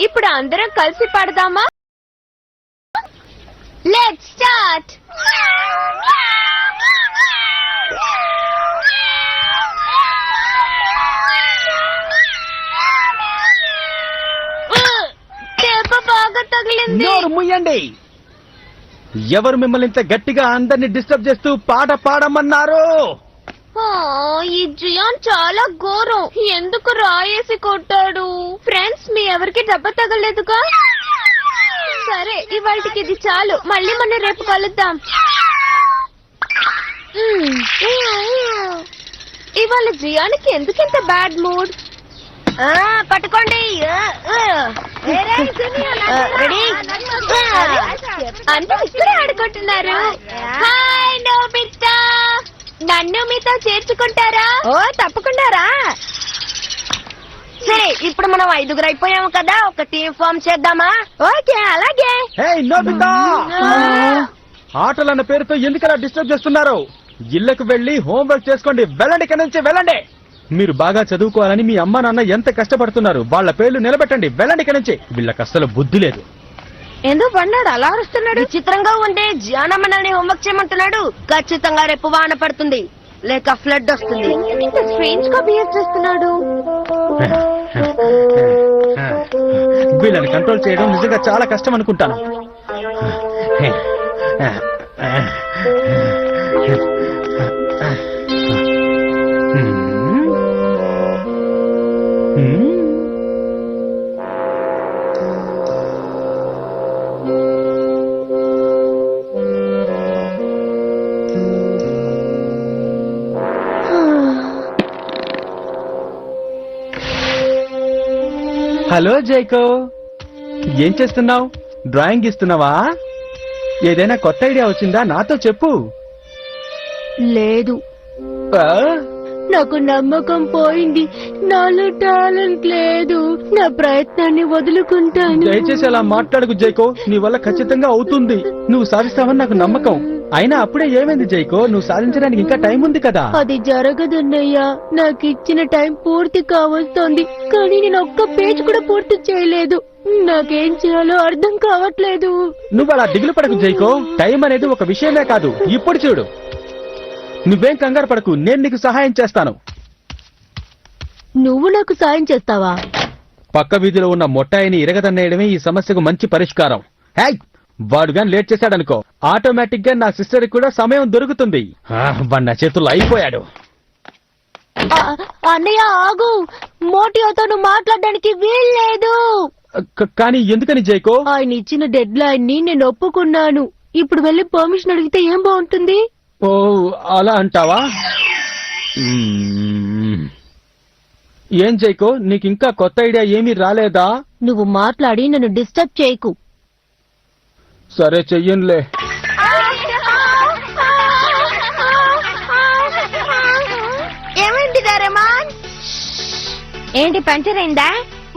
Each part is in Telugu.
ఇప్పుడు అందరం కలిసి పాడదామా? Let's start. దెబ్బ బాగా తగిలింది. నోరు ముయ్యండి. ఎవరు మిమ్మల్ని ఇంత గట్టిగా అందరినీ డిస్టర్బ్ చేస్తూ పాట పాడమన్నారు? ఈ జియాన్ చాలా ఘోరం. ఎందుకు రాయేసి కొట్టాడు? ఫ్రెండ్స్, మీ ఎవరికి దెబ్బ తగలేదుగా? సరే, ఇవాళకి ఇది చాలు. మళ్ళీ మనం రేపు కలుద్దాం. ఇవాళ జియాన్కి ఎందుకింత బ్యాడ్ మూడ్? పట్టుకోండి. అందరూ ఇక్కడే ఆడుకుంటున్నారు. హాయ్ నోబితా, నన్ను మీతో చేర్చుకుంటారా? ఓ తప్పకుండారా. సరే, ఇప్పుడు మనం 5గురు అయిపోయాము కదా, ఒక టీం ఫామ్ చేద్దామా? ఓకే, అలాగే. హే నోబితా, ఆటలన్న పేరుతో ఎందుకలా డిస్టర్బ్ చేస్తున్నారు? ఇళ్లకు వెళ్లి హోంవర్క్ చేసుకోండి. వెళ్ళండి, ఇక్కడి నుంచి వెళ్ళండి. మీరు బాగా చదువుకోవాలని మీ అమ్మా నాన్న ఎంత కష్టపడుతున్నారు. వాళ్ళ పేర్లు నిలబెట్టండి. వెళ్ళండి ఇక్కడి నుంచి. వీళ్ళకి అస్సలు బుద్ధి లేదు. ఎందుకు పడ్డాడు? అలా అరుస్తున్నాడు. చిత్రంగా ఉండే జ్ఞానం మనల్ని హోంవర్క్ చేయమంటున్నాడు. ఖచ్చితంగా రేపు వాన పడుతుంది, లేక ఫ్లడ్ వస్తుంది. ఇంత స్ట్రేంజ్ గా బిహేవ్ చేస్తున్నాడు. వీళ్ళని కంట్రోల్ చేయడం నిజంగా చాలా కష్టం అనుకుంటాను. హలో జైకో, ఏం చేస్తున్నావు? డ్రాయింగ్ ఇస్తున్నావా? ఏదైనా కొత్త ఐడియా వచ్చిందా? నాతో చెప్పు. లేదు, ఆ? నాకు నమ్మకం పోయింది. నాలో టాలెంట్ లేదు. నా ప్రయత్నాన్ని వదులుకుంటాను. దయచేసి అలా మాట్లాడకు జైకో. నీ వల్ల ఖచ్చితంగా అవుతుంది. నువ్వు సాధిస్తావని నాకు నమ్మకం. అయినా అప్పుడే ఏమైంది జైకో? నువ్వు సాధించడానికి ఇంకా టైం ఉంది కదా. అది జరగదన్నయ్యా. నాకు ఇచ్చిన టైం పూర్తి కావస్తోంది, కానీ నేను ఒక్క పేజ్ కూడా పూర్తి చేయలేదు. నాకేం చేయాలో అర్థం కావట్లేదు. నువ్వు అలా దిగులు పడకు జైకో. టైం అనేది ఒక విషయమే కాదు. ఇప్పుడు చూడు, నువ్వేం కంగారు పడకు. నేను నీకు సహాయం చేస్తాను. నువ్వు నాకు సాయం చేస్తావా? పక్క వీధిలో ఉన్న మొట్టాయిని ఇరగదన్నేయడమే ఈ సమస్యకు మంచి పరిష్కారం. హే, వాడుగాని లేట్ చేశాడనుకో, ఆటోమేటిక్ గా నా సిస్టర్ కూడా సమయం దొరుకుతుంది. వాడు నా చేతుల్లో అయిపోయాడు. అన్నయ్య ఆగు. మోటియోతో నువ్వు మాట్లాడడానికి వీల్లేదు. కానీ ఎందుకని జైకో? ఆయన ఇచ్చిన డెడ్ లైన్ ని నేను ఒప్పుకున్నాను. ఇప్పుడు వెళ్ళి పర్మిషన్ అడిగితే ఏం బాగుంటుంది? ఓ, అలా అంటావా? ఏం జైకో, నీకు ఇంకా కొత్త ఐడియా ఏమీ రాలేదా? నువ్వు మాట్లాడి నన్ను డిస్టర్బ్ చేయకు. సరే, చెయ్యనులే. ఏమైంది డోరేమాన్? ఏంటి, పంచర్ అయిందా?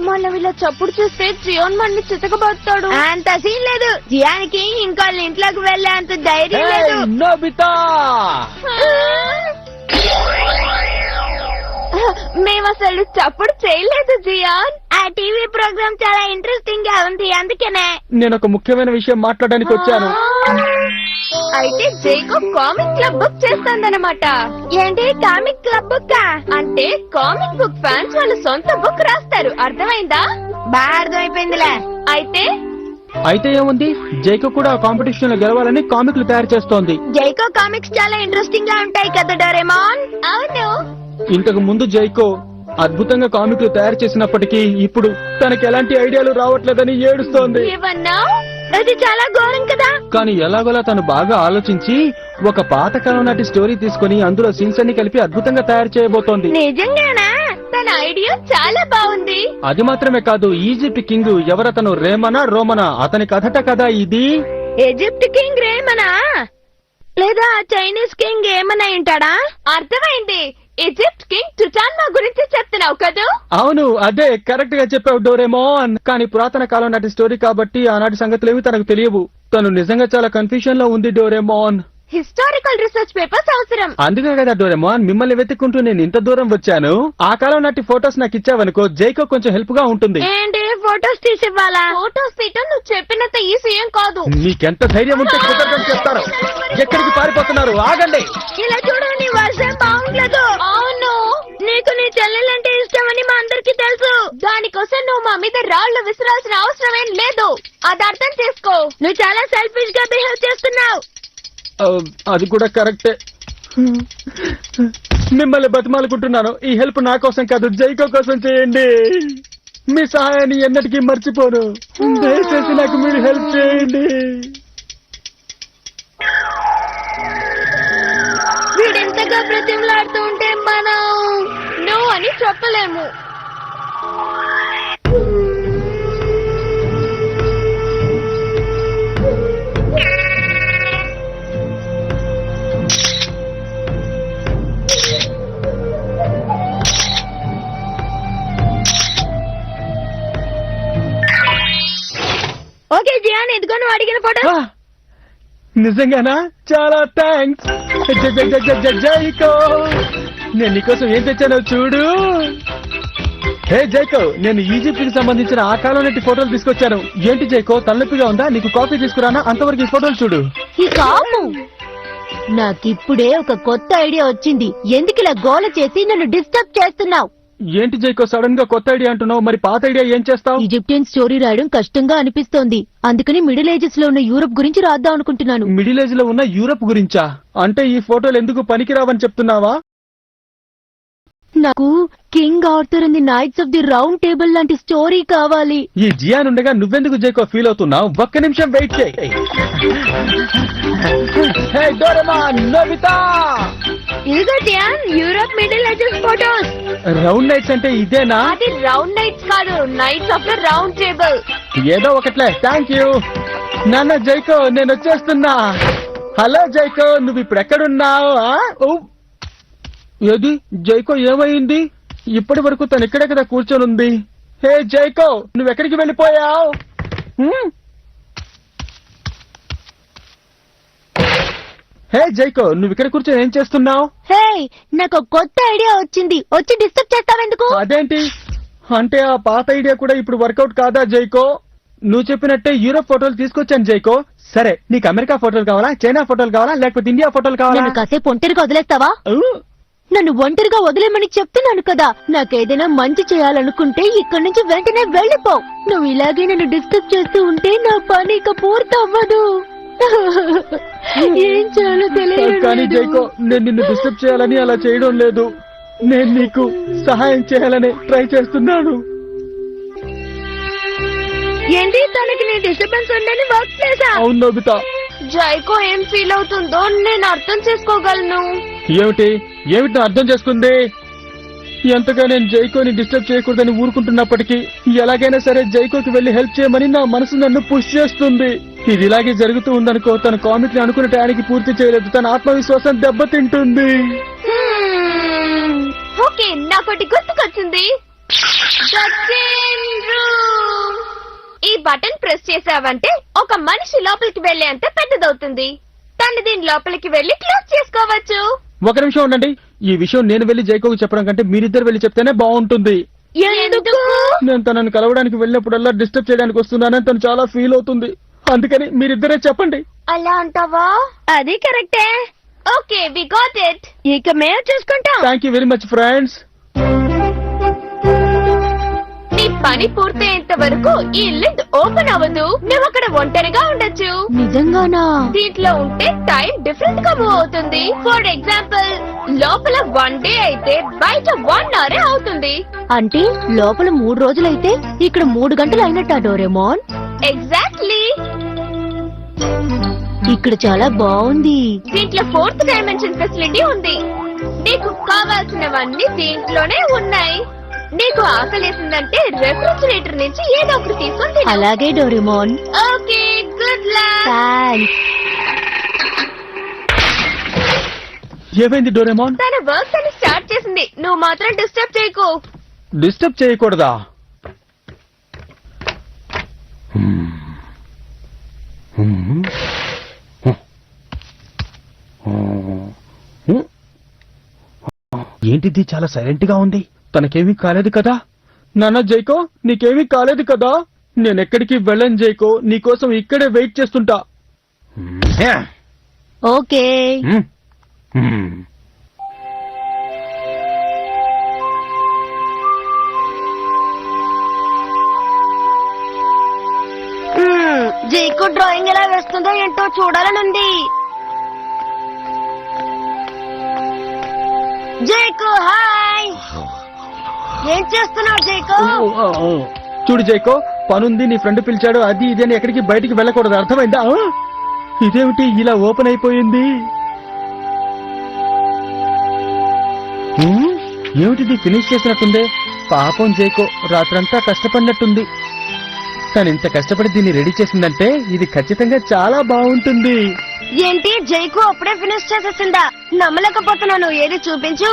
మనం ఇలా చప్పుడు చూస్తే జియాన్ మనని చితకబడతాడు. అంత సీన్ లేదు. జియానికి ఇంకోళ్ళ ఇంట్లోకి వెళ్ళే అంత ధైర్యం లేదు. నోబితా, మేము అసలు చప్పుడు చేయలేదు జియాన్. ఆ టీవీ ప్రోగ్రామ్ చాలా ఇంట్రెస్టింగ్ గా ఉంది, అందుకనే. నేను ఒక ముఖ్యమైన విషయం మాట్లాడడానికి వచ్చాను. అయితే జైకో కామిక్ క్లబ్ బుక్ చేస్తాందన్నమాట. ఏంటి కామిక్ క్లబ్ బుక్? అంటే కామిక్ బుక్ ఫ్యాన్స్ వాళ్ళ సొంత బుక్ రాస్తారు. అర్థమైందా? బాగా అర్థమైపోయిందిలే. అయితే ఏముంది, జైకో కూడా కాంపిటీషన్ లో గెలవాలని కామిక్లు తయారు చేస్తోంది. జైకో కామిక్స్ చాలా ఇంట్రెస్టింగ్ గా ఉంటాయి కదా డోరేమాన్? అవును. ఇంతకు ముందు జైకో అద్భుతంగా కామిక్లు తయారు చేసినప్పటికీ ఇప్పుడు తనకి ఎలాంటి ఐడియాలు రావట్లేదని ఏడుస్తోంది. ఏమన్నా? అది చాలా ఘోరం కదా. కానీ ఎలాగోలా తను బాగా ఆలోచించి ఒక పాతకాలం నాటి స్టోరీ తీసుకుని అందులో సీన్స్ అన్ని కలిపి అద్భుతంగా తయారు చేయబోతోంది. నిజంగానా? తన ఐడియా చాలా బాగుంది. అది మాత్రమే కాదు, ఈజిప్ట్ కింగ్ ఎవరతను, రేమనా రోమనా, అతని కథట కదా ఇది. ఈజిప్ట్ కింగ్ రేమనా లేదా చైనీస్ కింగ్ ఏమన్నా ఉంటాడా? అర్థమైంది. ఈజిప్ట్ కింగ్ టుటాన్మా గురించి చెప్తున్నావు కదూ? అవును, అదే కరెక్ట్ గా చెప్పావు డోరేమోన్. కానీ పురాతన కాలం నాటి స్టోరీ కాబట్టి ఆనాటి సంగతులేవి తనకు తెలియవు. తను నిజంగా చాలా కన్ఫ్యూజన్ లో ఉంది డోరేమోన్. హిస్టారికల్ రీసెర్చ్ పేపర్స్ అవసరం. అందుకే కదా డోరేమోన్ మిమ్మల్ని వెతుక్కుంటూ నేను ఇంత దూరం వచ్చాను. ఆ కాలం నాటి ఫోటోస్ నాకు ఇచ్చావనుకో, జైకో కొంచెం హెల్ప్ గా ఉంటుంది. ఏంటి ఫోటోస్ తీసివ్వాలా? ఫోటోస్ తీయటం నువ్వు చెప్పినంత ఈజీ ఏం కాదు. మీకెంత ధైర్యం ఉంటే కుదరదని చెప్తారు. ఎక్కడికి పారిపోతున్నారు? ఆగండి. ఇలా చూడు, నీ వర్షం బాగుండదు. అవును, నీకు నీ చెల్లెలంటే ఇష్టమని మా అందరికి తెలుసు. దానికోసం నువ్వు మా మీద రాళ్లు విసిరాల్సిన అవసరం ఏం లేదు. అది అర్థం చేసుకో. నువ్వు చాలా సెల్ఫిష్ గా బిహేవ్ చేస్తున్నావు. అది కూడా కరెక్టే. మిమ్మల్ని బతిమాలుకుంటున్నాను. ఈ హెల్ప్ నా కోసం కాదు, జైకో కోసం చేయండి. మీ సహాయాన్ని ఎన్నటికీ మర్చిపోను. దయచేసి నాకు మీరు హెల్ప్ చేయండి. వీడెంతగా బ్రతిమలాడుతూ ఉంటే మనం నువ్వు అని చెప్పలేము. ఓకే జియాన్, ఇదిగో నువ్వు అడిగిన ఫోటో. ఆ, నిజంగానా? చాలా థ్యాంక్స్. జైకో, నేను నీకోసం ఏం తెచ్చానో చూడు. హే జైకో, నేను ఈజిప్ట్ కి సంబంధించిన ఆ కాలం నాటి ఫోటోలు తీసుకొచ్చాను. ఏంటి జైకో, తలనొప్పిగా ఉందా? నీకు కాఫీ తీసుకురానా? అంతవరకు ఈ ఫోటోలు చూడు. ఈ కాము, నాకిప్పుడే ఒక కొత్త ఐడియా వచ్చింది. ఎందుకు ఇలా గోల చేసి నన్ను డిస్టర్బ్ చేస్తున్నావు? ఏంటి జైకో, సడన్ గా కొత్త ఐడియా అంటున్నావు? మరి పాత ఐడియా ఏం చేస్తావు? ఈజిప్టియన్ స్టోరీ రాయడం కష్టంగా అనిపిస్తోంది. అందుకని మిడిల్ ఏజెస్ లో ఉన్న యూరప్ గురించి రాద్దాం అనుకుంటున్నాను. మిడిల్ ఏజ్ లో ఉన్న యూరప్ గురించా? అంటే ఈ ఫోటోలు ఎందుకు పనికిరావని చెప్తున్నావా? నాకు king Arthur and the nights of the round table లాంటి స్టోరీ కావాలి. ఈ జియాన్ ఉండగా నువ్వెందుకు జైకో ఫీల్ అవుతున్నావు? ఒక్క నిమిషం వెయిట్ చేయి. హే డోరేమాన్, నోబితా, ఇదిగో Gian, Europe middle ages photos. Round knights అంటే ఇదేనా? అది రౌండ్ నైట్స్ కాదు, knights of the round table. ఏదో ఒకట్లే. థ్యాంక్ యూ నాన్న. జైకో, నేను వచ్చేస్తున్నా. హలో జైకో, నువ్వు ఇప్పుడు ఎక్కడున్నావు? ఏది జైకో, ఏమైంది? ఇప్పటి వరకు తను ఇక్కడే కదా కూర్చొని ఉంది. హే జైకో, నువ్వెక్కడికి వెళ్ళిపోయావు? హే జైకో, నువ్వు ఇక్కడ కూర్చొని ఏం చేస్తున్నావు? హే, నాకు ఒక కొత్త ఐడియా వచ్చింది. వచ్చి డిస్టర్బ్ చేస్తావెందుకు? అదేంటి? అంటే ఆ పాత ఐడియా కూడా ఇప్పుడు వర్కౌట్ కాదా జైకో? నువ్వు చెప్పినట్టే యూరోప్ ఫోటోలు తీసుకొచ్చాను జైకో. సరే, నీకు అమెరికా ఫోటోలు కావాలా, చైనా ఫోటోలు కావాలా, లేకపోతే ఇండియా ఫోటోలు కావాలా? నన్ను కాసేపు ఒంటరిగా వదిలేస్తావా? ఔ! నన్ను ఒంటరిగా వదిలేమని చెప్తున్నాను కదా. నాకేదైనా మంచి చేయాలనుకుంటే ఇక్కడి నుంచి వెంటనే వెళ్ళిపో. నువ్వు ఇలాగే నన్ను డిస్టర్బ్ చేస్తూ ఉంటే నా పని ఇక పూర్తవ్వదు. ఏం చేయాలో కానీ జైకో, తెలియదు. నేను నిన్ను డిస్టర్బ్ చేయాలని అలా చేయడం లేదు. నేను నీకు సహాయం చేయాలని ట్రై చేస్తున్నాను. ఏంటి, తనకి నీ డిస్టర్బెన్స్ ఉండని వర్క్ ప్లేసా? అవును నోబితా. జైకో ఏం ఫీల్ అవుతుందో నేను అర్థం చేసుకోగలను. ఏమిటి ఏమిటి నా అర్థం చేసుకుంది? ఎంతగా నేను జైకోని డిస్టర్బ్ చేయకూడదని ఊరుకుంటున్నప్పటికీ ఎలాగైనా సరే జైకోకి వెళ్లి హెల్ప్ చేయమని నా మనసు నన్ను పుష్ చేస్తుంది. ఇది ఇలాగే జరుగుతూ ఉందనుకో, తన కామిక్ ని అనుకున్న టయానికి పూర్తి చేయలేదు. తన ఆత్మవిశ్వాసం దెబ్బతింటుంది. ఓకే, నాకోటి గుర్తుకొచ్చింది. The chain room. ఈ బటన్ ప్రెస్ చేసావంటే ఒక మనిషి లోపలికి వెళ్లేంత పెద్దదవుతుంది. తను దీని లోపలికి వెళ్లి క్లోజ్ చేసుకోవచ్చు. ఒక నిమిషం ఉండండి. ఈ విషయం నేను వెళ్లి జైకోకి చెప్పడం కంటే మీరిద్దరు వెళ్లి చెప్తేనే బాగుంటుంది. ఎందుకు? నేను తనని కలవడానికి వెళ్ళినప్పుడల్లా డిస్టర్బ్ చేయడానికి వస్తున్నానని తను చాలా ఫీల్ అవుతుంది. అందుకని మీరిద్దరే చెప్పండి. అలా అంటావా? అది కరెక్టే. Okay, we got it. ఇక మేము చూసుకుంటాం. Thank you very much friends. నీ పని పూర్తయ్యేంత వరకు ఈ ఇల్లు ఓపెన్ అవ్వదు. నువ్వు అక్కడ ఒంటరిగా ఉండొచ్చు. నిజంగానా? దీంట్లో ఉంటే టైం డిఫరెంట్ గా మూవ్ అవుతుంది. ఫర్ ఎగ్జాంపుల్, లోపల 1 డే అయితే బయట 1 అవర్ అవుతుంది. అంటే లోపల 3 రోజులైతే ఇక్కడ 3 గంటలు అయినట్టా డోరేమోన్? ఎగ్జాక్ట్లీ. ఇక్కడ చాలా బాగుంది. దీంట్లో 4th డైమెన్షన్ ఫెసిలిటీ ఉంది. నీకు కావాల్సినవన్నీ దీంట్లోనే ఉన్నాయి. నీకు ఆకలేసిందంటే రెఫ్రిజిరేటర్ నుంచి ఏదో ఒకటి తీసుకొని తిను. అలాగే Doraemon. Okay, good luck. Thanks. ఏమైంది డోరేమోన్? తన వర్క్ అని స్టార్ట్ చేసింది. నువ్వు మాత్రం డిస్టర్బ్ చేయకు. డిస్టర్బ్ చేయకూడదా? ఏంటిది చాలా సైలెంట్ గా ఉంది? తనకేమీ కాలేదు కదా? నాన్న జైకో నీకేమీ కాలేదు కదా? నేనెక్కడికి వెళ్ళను జైకో, నీకోసం ఇక్కడే వెయిట్ చేస్తుంటా. ఓకే. జైకు డ్రాయింగ్ ఎలా వేస్తుందో ఏంటో చూడాలనుంది. జైకు హాయ్, ఏం చేస్తున్నావు జైకు? చూడు జైకో, పనుంది, నీ ఫ్రెండ్ పిలిచాడు, అది ఇది అని ఎక్కడికి బయటికి వెళ్ళకూడదు, అర్థమైందా? ఇదేమిటి ఇలా ఓపెన్ అయిపోయింది? ఏమిటిది ఫినిష్ చేసినట్టుందే? పాపం జైకో రాత్రంతా కష్టపడినట్టుంది. తను ఇంత కష్టపడి దీన్ని రెడీ చేసిందంటే ఇది ఖచ్చితంగా చాలా బాగుంటుంది. ఏంటి జైకు అప్పుడే ఫినిష్ చేసేసిందా? నమ్మలేకపోతున్నాను, ఏది చూపించు.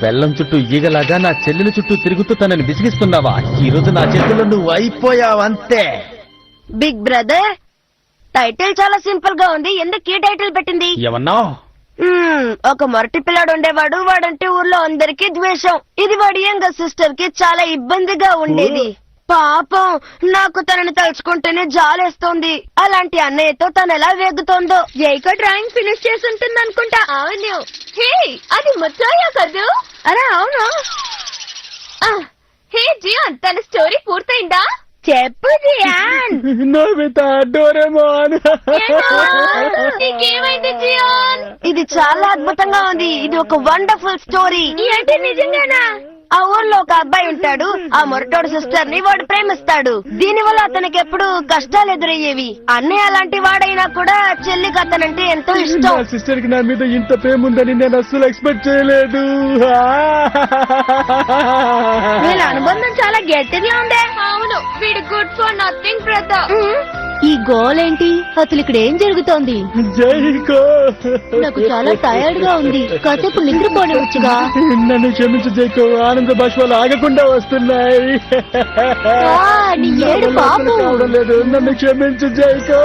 బెల్లం చుట్టూ ఈగలాగా నా చెల్లెల చుట్టూ తిరుగుతూ తనని విసిగిస్తున్నావా? ఈ రోజు నా చేతుల్లో నువ్వు అయిపోయావంతే. బిగ్ బ్రదర్, టైటిల్ చాలా సింపుల్ గా ఉంది, ఎందుకు ఈ టైటిల్ పెట్టింది? ఏమన్నావు? ఒక మొరటి పిల్లాడు ఉండేవాడు, వాడంటే ఊర్లో అందరికీ ద్వేషం. ఇది వాడి యంగర్ సిస్టర్ కి చాలా ఇబ్బందిగా ఉండేది. పాపం, నాకు తనని తలుచుకుంటేనే జాలేస్తోంది. అలాంటి అన్నయ్యతో తను ఎలా వేగుతోందో. జైకో డ్రాయింగ్ ఫినిష్ చేసి ఉంటుంది అనుకుంటా. అవును. హే, అది ముత్తాయ కదూ? అరే అవును. హే జియాన్, తన స్టోరీ పూర్తయిందా? చెప్పు జియాన్. Nobita, Doraemon. నీకేమైంది జియాన్? ఇది చాలా అద్భుతంగా ఉంది. ఇది ఒక వండర్ఫుల్ స్టోరీ. ఏంటి నిజంగానా? ఆ ఊర్లో ఒక అబ్బాయి ఉంటాడు. ఆ మొరటోడు సిస్టర్ ని వాడు ప్రేమిస్తాడు. దీనివల్ల అతనికి ఎప్పుడు కష్టాలు ఎదురయ్యేవి. అన్నయ్య అలాంటి వాడైనా కూడా చెల్లికి అతనంటే ఎంతో నా ఇష్టం. సిస్టర్ కి నా మీద ఇంత ప్రేమ ఉందని నేను అస్సలు ఎక్స్పెక్ట్ చేయలేదు. వీళ్ళ అనుబంధం చాలా గట్టిగా ఉందే. అవును, వీడు గుడ్ ఫర్ నథింగ్ బ్రదర్. ఈ గోల్ ఏంటి? అసలు ఇక్కడ ఏం జరుగుతోంది? జైకో, నాకు చాలా టైర్డ్ గా ఉంది, కాసేపు నిద్రపోనివచ్చుగా. నన్ను క్షమించు జైకో, ఆనంద బాష్పాలు ఆగకుండా వస్తున్నాయి. నీ ఏడు పాపం. కావడం లేదు, నన్ను క్షమించు జైకో.